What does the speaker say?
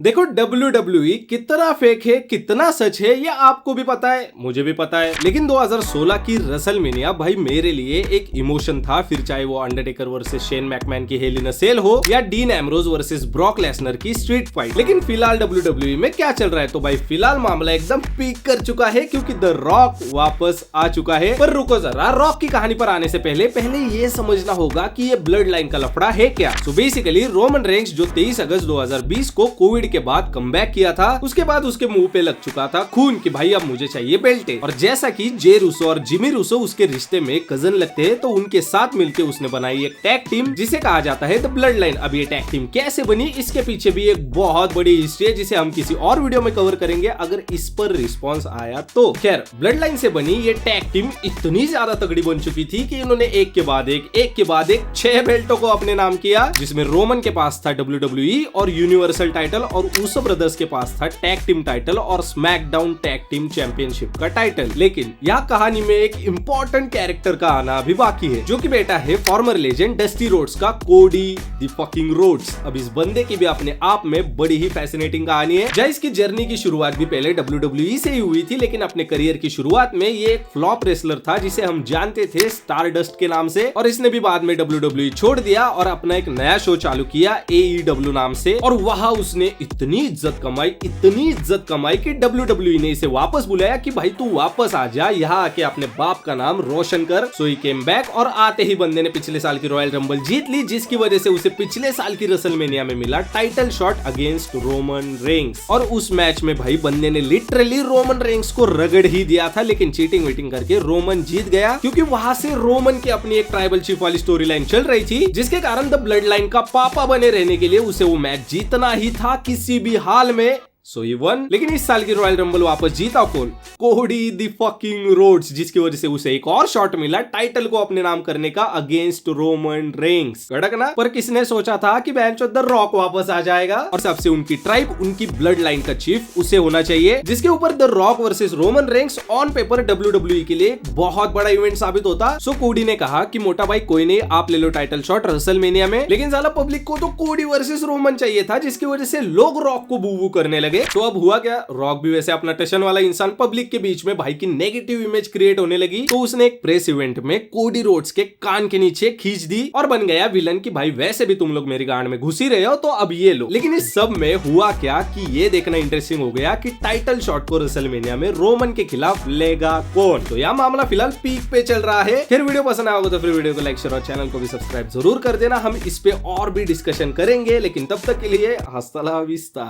देखो WWE कितना fake है कितना सच है ये आपको भी पता है, मुझे भी पता है। लेकिन 2016 की रेसलमेनिया भाई मेरे लिए एक इमोशन था, फिर चाहे वो अंडरटेकर वर्सेस शेन मैकमैन की हेल इन अ सेल हो या dean Ambrose versus Brock Lesnar की स्ट्रीट फाइट। लेकिन फिलहाल WWE में क्या चल रहा है, तो भाई फिलहाल मामला एकदम पीक कर चुका है क्योंकि द रॉक वापस आ चुका है। पर रुको जरा, रॉक की कहानी पर आने से पहले ये समझना होगा कि ये ब्लड लाइन का लफड़ा है क्या। सो बेसिकली रोमन रेंस जो 23 अगस्त 2020 को कोविड के बाद कमबैक किया था, उसके बाद उसके मुंह पे लग चुका था खून कि भाई अब मुझे चाहिए बेल्ट। और जैसा कि जे रूसो और जिमी रूसो उसके रिश्ते में कजन लगते हैं, तो उनके साथ मिलकर उसने बनाई एक टैग टीम जिसे कहा जाता है द ब्लड लाइन। अब ये टैग टीम कैसे बनी, इसके पीछे भी एक बहुत बड़ी हिस्ट्री है जिसे हम किसी और वीडियो में कवर करेंगे अगर इस पर रिस्पॉन्स आया तो। खैर, ब्लड लाइन से बनी ये टैग टीम इतनी ज्यादा तगड़ी बन चुकी थी कि इन्होंने एक के बाद एक 6 बेल्टों को अपने नाम किया, जिसमें रोमन के पास था WWE और यूनिवर्सल टाइटल, और ऊसो ब्रदर्स के पास था टैग टीम टाइटल और स्मैकडाउन टैग टीम चैंपियनशिप का टाइटल। लेकिन यह कहानी में एक इंपॉर्टेंट कैरेक्टर का आना अभी बाकी है, जो कि बेटा है फॉर्मर लेजेंड डस्टी रोड्स का, कोडी द फकिंग रोड्स। अब इस बंदे की भी अपने आप में बड़ी ही फैसिनेटिंग कहानी है। जहाँ इसकी जर्नी की शुरुआत भी पहले WWE से ही हुई थी, लेकिन अपने करियर की शुरुआत में ये एक फ्लॉप रेसलर था जिसे हम जानते थे स्टारडस्ट के नाम से, और इसने भी बाद में WWE छोड़ दिया और अपना एक नया शो चालू किया AEW नाम से। और वहां उसने इतनी इज्जत कमाई कि WWE ने इसे वापस बुलाया कि भाई तू वापस आ जा, यहाँ आके अपने बाप का नाम रोशन कर। सो ही केम बैक, और आते ही बंदे ने पिछले साल की रॉयल रंबल जीत ली, जिसकी वजह से उसे पिछले साल की रेसलमेनिया में मिला title shot against Roman Reigns. और उस मैच में भाई बंदे ने लिटरली रोमन रेंस को रगड़ ही दिया था, लेकिन चीटिंग वीटिंग करके रोमन जीत गया, क्योंकि वहां से रोमन की अपनी एक ट्राइबल चीफ वाली स्टोरी लाइन चल रही थी, जिसके कारण द ब्लड लाइन का पापा बने रहने के लिए उसे वो मैच जीतना ही था किसी भी हाल में। सो ही वन। लेकिन इस साल की रॉयल रंबल वापस जीता कौन? कोडी द फकिंग रोड्स, जिसकी वजह से उसे एक और शॉट मिला टाइटल को अपने नाम करने का अगेंस्ट रोमन रेंस। कड़क ना? पर किसने सोचा था कि द रॉक वापस आ जाएगा और सबसे उनकी ट्राइब, उनकी ब्लड लाइन का चीफ उसे होना चाहिए, जिसके ऊपर the rock versus Roman Reigns on paper WWE के लिए बहुत बड़ा इवेंट साबित होता। सो कोडी ने कहा कि मोटा भाई कोई नहीं, आप ले लो टाइटल शॉट रेसलमेनिया में। लेकिन साला पब्लिक को तो कोडी वर्सेस रोमन चाहिए था, जिसकी वजह से लोग रॉक को बू करने लगे। तो अब हुआ क्या, रॉक भी वैसे अपना टशन वाला इंसान, पब्लिक के बीच में भाई की नेगेटिव इमेज क्रिएट होने लगी, तो उसने एक प्रेस इवेंट में कोडी रोड्स के कान के नीचे खींच दी और बन गया विलन कि भाई वैसे भी तुम लोग मेरी गांड में घुसी रहे हो, तो अब ये लो। लेकिन इस सब में हुआ क्या कि ये देखना इंटरेस्टिंग हो गया कि टाइटल शॉट को रेसलमेनिया में रोमन के खिलाफ लेगा कौन। तो यह मामला फिलहाल पीक पे चल रहा है। फिर वीडियो पसंद आया होगा तो फिर वीडियो को लाइक शेयर और चैनल को भी सब्सक्राइब जरूर कर देना। हम इस पे और भी डिस्कशन करेंगे, लेकिन तब तक के लिए हस्ता ला विस्ता।